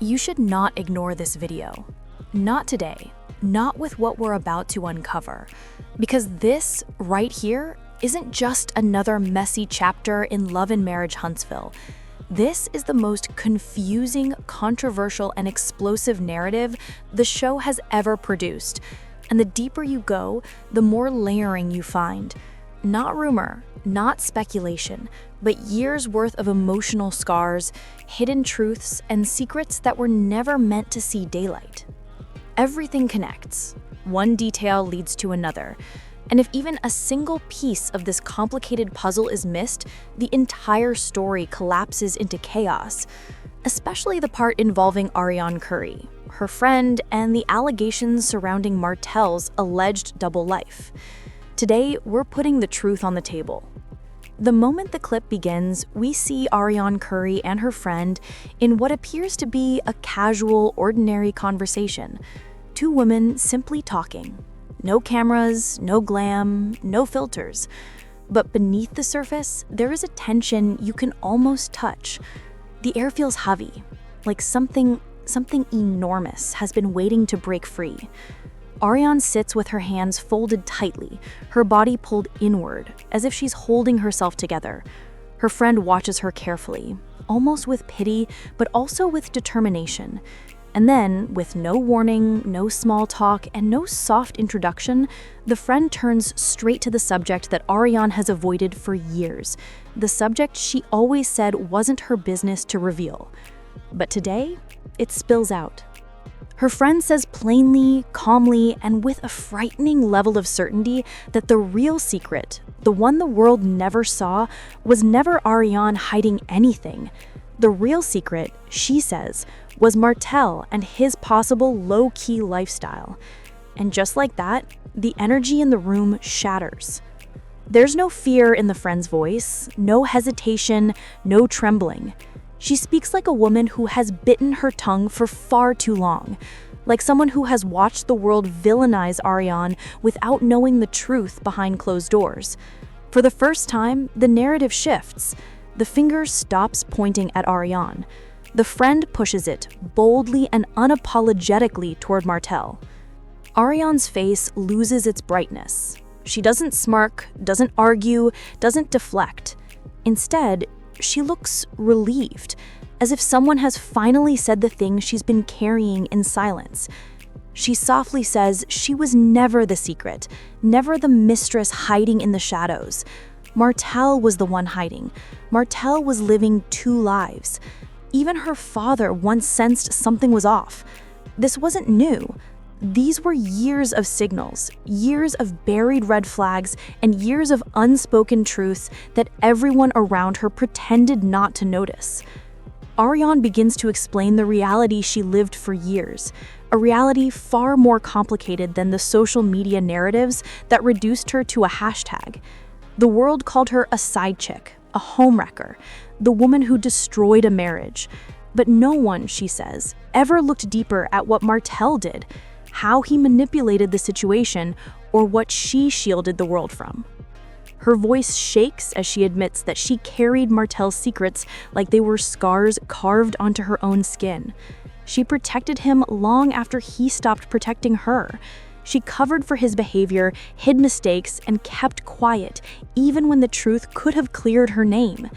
You should not ignore this video. Not today, not with what we're about to uncover. Because this, right here, isn't just another messy chapter in Love and Marriage Huntsville. This is the most confusing, controversial, and explosive narrative the show has ever produced. And the deeper you go, the more layering you find. Not rumor, not speculation, but years worth of emotional scars, hidden truths, and secrets that were never meant to see daylight. Everything connects. One detail leads to another. And if even a single piece of this complicated puzzle is missed, the entire story collapses into chaos, especially the part involving Arionne Curry, her friend, and the allegations surrounding Martell's alleged double life. Today, we're putting the truth on the table. The moment the clip begins, we see Arionne Curry and her friend in what appears to be a casual, ordinary conversation. Two women simply talking. No cameras, no glam, no filters. But beneath the surface, there is a tension you can almost touch. The air feels heavy, like something enormous has been waiting to break free. Arionne sits with her hands folded tightly, her body pulled inward, as if she's holding herself together. Her friend watches her carefully, almost with pity, but also with determination. And then, with no warning, no small talk, and no soft introduction, the friend turns straight to the subject that Arionne has avoided for years, the subject she always said wasn't her business to reveal. But today, it spills out. Her friend says plainly, calmly, and with a frightening level of certainty that the real secret, the one the world never saw, was never Arionne hiding anything. The real secret, she says, was Martell and his possible low-key lifestyle. And just like that, the energy in the room shatters. There's no fear in the friend's voice, no hesitation, no trembling. She speaks like a woman who has bitten her tongue for far too long, like someone who has watched the world villainize Arionne without knowing the truth behind closed doors. For the first time, the narrative shifts. The finger stops pointing at Arionne. The friend pushes it boldly and unapologetically toward Martell. Arionne's face loses its brightness. She doesn't smirk, doesn't argue, doesn't deflect. Instead, she looks relieved, as if someone has finally said the thing she's been carrying in silence. She softly says she was never the secret, never the mistress hiding in the shadows. Martell was the one hiding. Martell was living two lives. Even her father once sensed something was off. This wasn't new. These were years of signals, years of buried red flags, and years of unspoken truths that everyone around her pretended not to notice. Arionne begins to explain the reality she lived for years, a reality far more complicated than the social media narratives that reduced her to a hashtag. The world called her a side chick, a homewrecker, the woman who destroyed a marriage. But no one, she says, ever looked deeper at what Martell did, how he manipulated the situation, or what she shielded the world from. Her voice shakes as she admits that she carried Martell's secrets like they were scars carved onto her own skin. She protected him long after he stopped protecting her. She covered for his behavior, hid mistakes, and kept quiet, even when the truth could have cleared her name.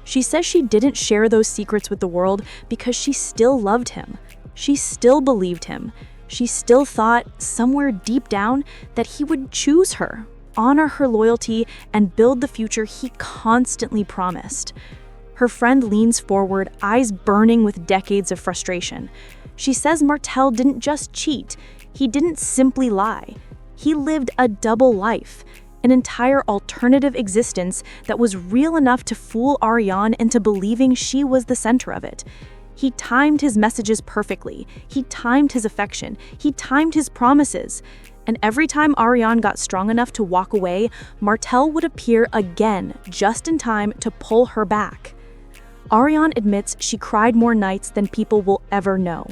She says she didn't share those secrets with the world because she still loved him. She still believed him. She still thought, somewhere deep down, that he would choose her, honor her loyalty, and build the future he constantly promised. Her friend leans forward, eyes burning with decades of frustration. She says Martell didn't just cheat. He didn't simply lie. He lived a double life, an entire alternative existence that was real enough to fool Arionne into believing she was the center of it. He timed his messages perfectly. He timed his affection. He timed his promises. And every time Arionne got strong enough to walk away, Martell would appear again, just in time to pull her back. Arionne admits she cried more nights than people will ever know.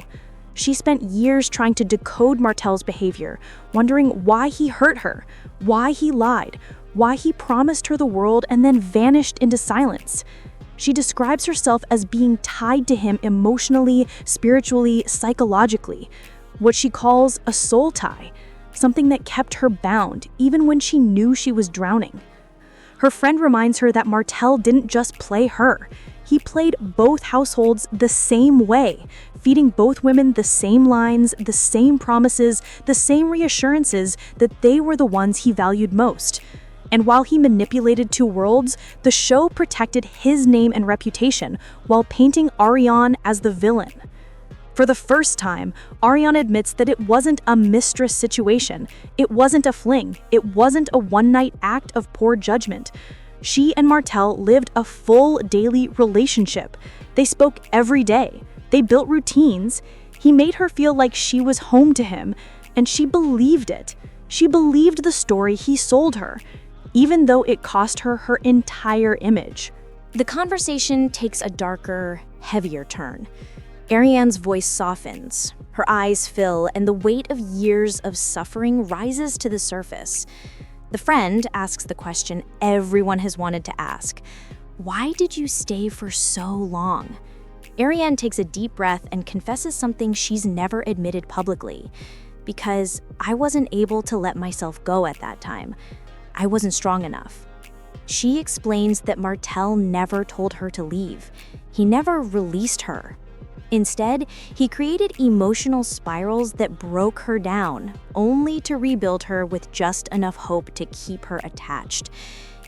She spent years trying to decode Martell's behavior, wondering why he hurt her, why he lied, why he promised her the world and then vanished into silence. She describes herself as being tied to him emotionally, spiritually, psychologically, what she calls a soul tie, something that kept her bound even when she knew she was drowning. Her friend reminds her that Martell didn't just play her. He played both households the same way, feeding both women the same lines, the same promises, the same reassurances that they were the ones he valued most. And while he manipulated two worlds, the show protected his name and reputation while painting Arionne as the villain. For the first time, Arionne admits that it wasn't a mistress situation. It wasn't a fling. It wasn't a one-night act of poor judgment. She and Martell lived a full daily relationship. They spoke every day. They built routines. He made her feel like she was home to him, and she believed it. She believed the story he sold her, even though it cost her her entire image. The conversation takes a darker, heavier turn. Arionne's voice softens, her eyes fill, and the weight of years of suffering rises to the surface. The friend asks the question everyone has wanted to ask. Why did you stay for so long? Arionne takes a deep breath and confesses something she's never admitted publicly. Because I wasn't able to let myself go at that time. I wasn't strong enough. She explains that Martell never told her to leave. He never released her. Instead, he created emotional spirals that broke her down, only to rebuild her with just enough hope to keep her attached.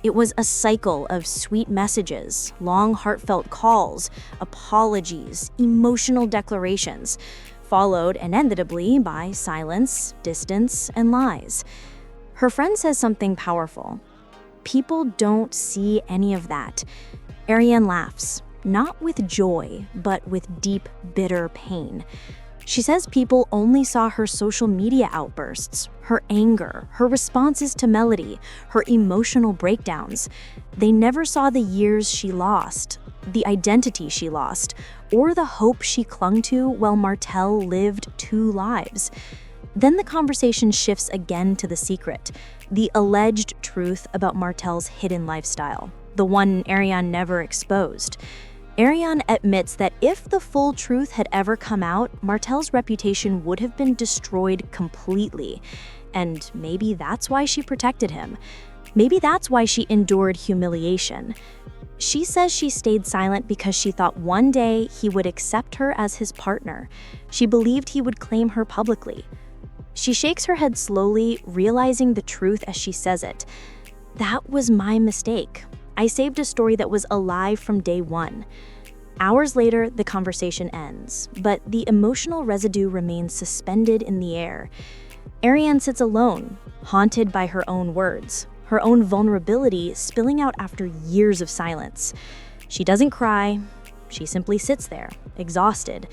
It was a cycle of sweet messages, long heartfelt calls, apologies, emotional declarations, followed inevitably by silence, distance, and lies. Her friend says something powerful. People don't see any of that. Arionne laughs. Not with joy, but with deep, bitter pain. She says people only saw her social media outbursts, her anger, her responses to Melody, her emotional breakdowns. They never saw the years she lost, the identity she lost, or the hope she clung to while Martell lived two lives. Then the conversation shifts again to the secret, the alleged truth about Martell's hidden lifestyle, the one Arionne never exposed. Arionne admits that if the full truth had ever come out, Martell's reputation would have been destroyed completely. And maybe that's why she protected him. Maybe that's why she endured humiliation. She says she stayed silent because she thought one day he would accept her as his partner. She believed he would claim her publicly. She shakes her head slowly, realizing the truth as she says it. That was my mistake. I saved a story that was alive from day one. Hours later, the conversation ends, but the emotional residue remains suspended in the air. Arionne sits alone, haunted by her own words, her own vulnerability spilling out after years of silence. She doesn't cry. She simply sits there, exhausted,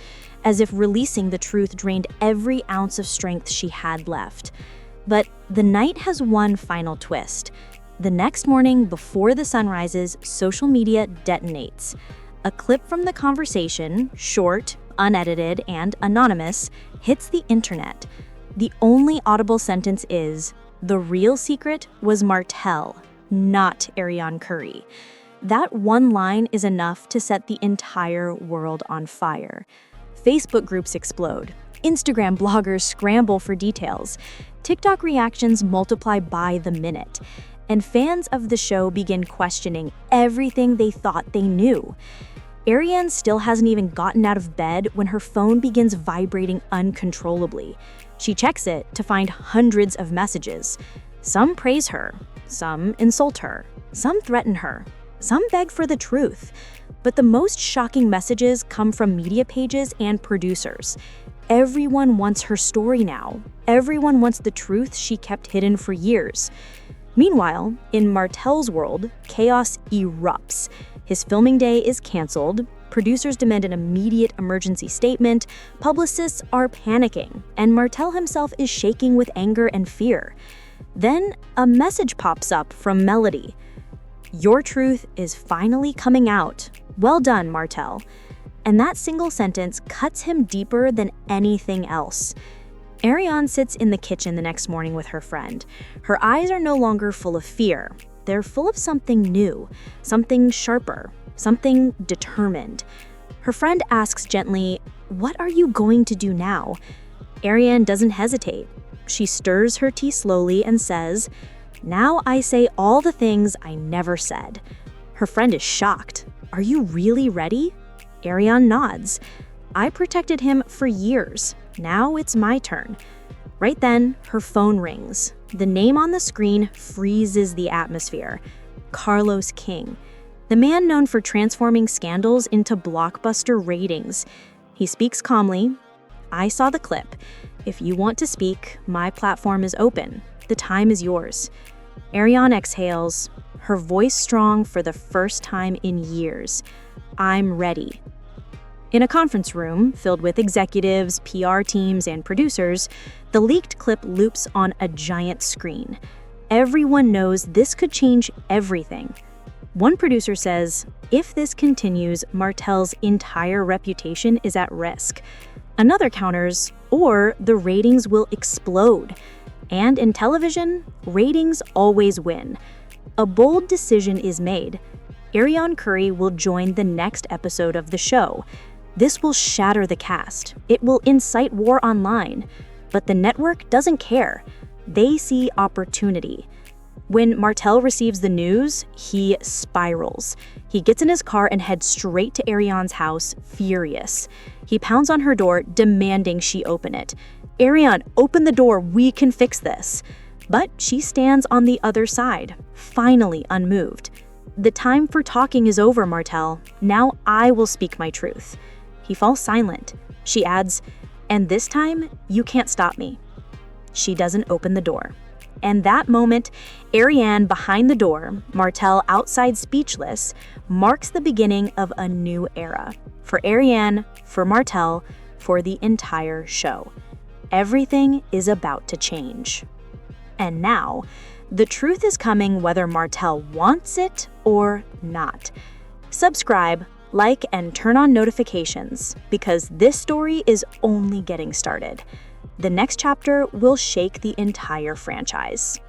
as if releasing the truth drained every ounce of strength she had left. But the night has one final twist. The next morning, before the sun rises, social media detonates. A clip from the conversation, short, unedited, and anonymous, hits the internet. The only audible sentence is, "The real secret was Martell, not Arionne Curry." That one line is enough to set the entire world on fire. Facebook groups explode. Instagram bloggers scramble for details. TikTok reactions multiply by the minute. And fans of the show begin questioning everything they thought they knew. Arionne still hasn't even gotten out of bed when her phone begins vibrating uncontrollably. She checks it to find hundreds of messages. Some praise her, some insult her, some threaten her, some beg for the truth. But the most shocking messages come from media pages and producers. Everyone wants her story now. Everyone wants the truth she kept hidden for years. Meanwhile, in Martell's world, chaos erupts. His filming day is canceled, producers demand an immediate emergency statement, publicists are panicking, and Martell himself is shaking with anger and fear. Then, a message pops up from Melody. "Your truth is finally coming out. Well done, Martell." And that single sentence cuts him deeper than anything else. Arionne sits in the kitchen the next morning with her friend. Her eyes are no longer full of fear. They're full of something new, something sharper, something determined. Her friend asks gently, "What are you going to do now?" Arionne doesn't hesitate. She stirs her tea slowly and says, "Now I say all the things I never said." Her friend is shocked. "Are you really ready?" Arionne nods. "I protected him for years. Now it's my turn." Right then, her phone rings. The name on the screen freezes the atmosphere. Carlos King, the man known for transforming scandals into blockbuster ratings. He speaks calmly. "I saw the clip. If you want to speak, my platform is open. The time is yours." Arionne exhales, her voice strong for the first time in years. "I'm ready." In a conference room filled with executives, PR teams, and producers, the leaked clip loops on a giant screen. Everyone knows this could change everything. One producer says, "If this continues, Martell's entire reputation is at risk." Another counters, "Or the ratings will explode." And in television, ratings always win. A bold decision is made. Arionne Curry will join the next episode of the show. This will shatter the cast. It will incite war online. But the network doesn't care. They see opportunity. When Martell receives the news, he spirals. He gets in his car and heads straight to Arionne's house, furious. He pounds on her door, demanding she open it. "Arionne, open the door, we can fix this." But she stands on the other side, finally unmoved. "The time for talking is over, Martell. Now I will speak my truth." He falls silent. She adds, "And this time, you can't stop me." She doesn't open the door. And that moment, Arionne behind the door, Martell outside speechless, marks the beginning of a new era. For Arionne, for Martell, for the entire show. Everything is about to change. And now, the truth is coming whether Martell wants it or not. Subscribe, like, and turn on notifications, because this story is only getting started. The next chapter will shake the entire franchise.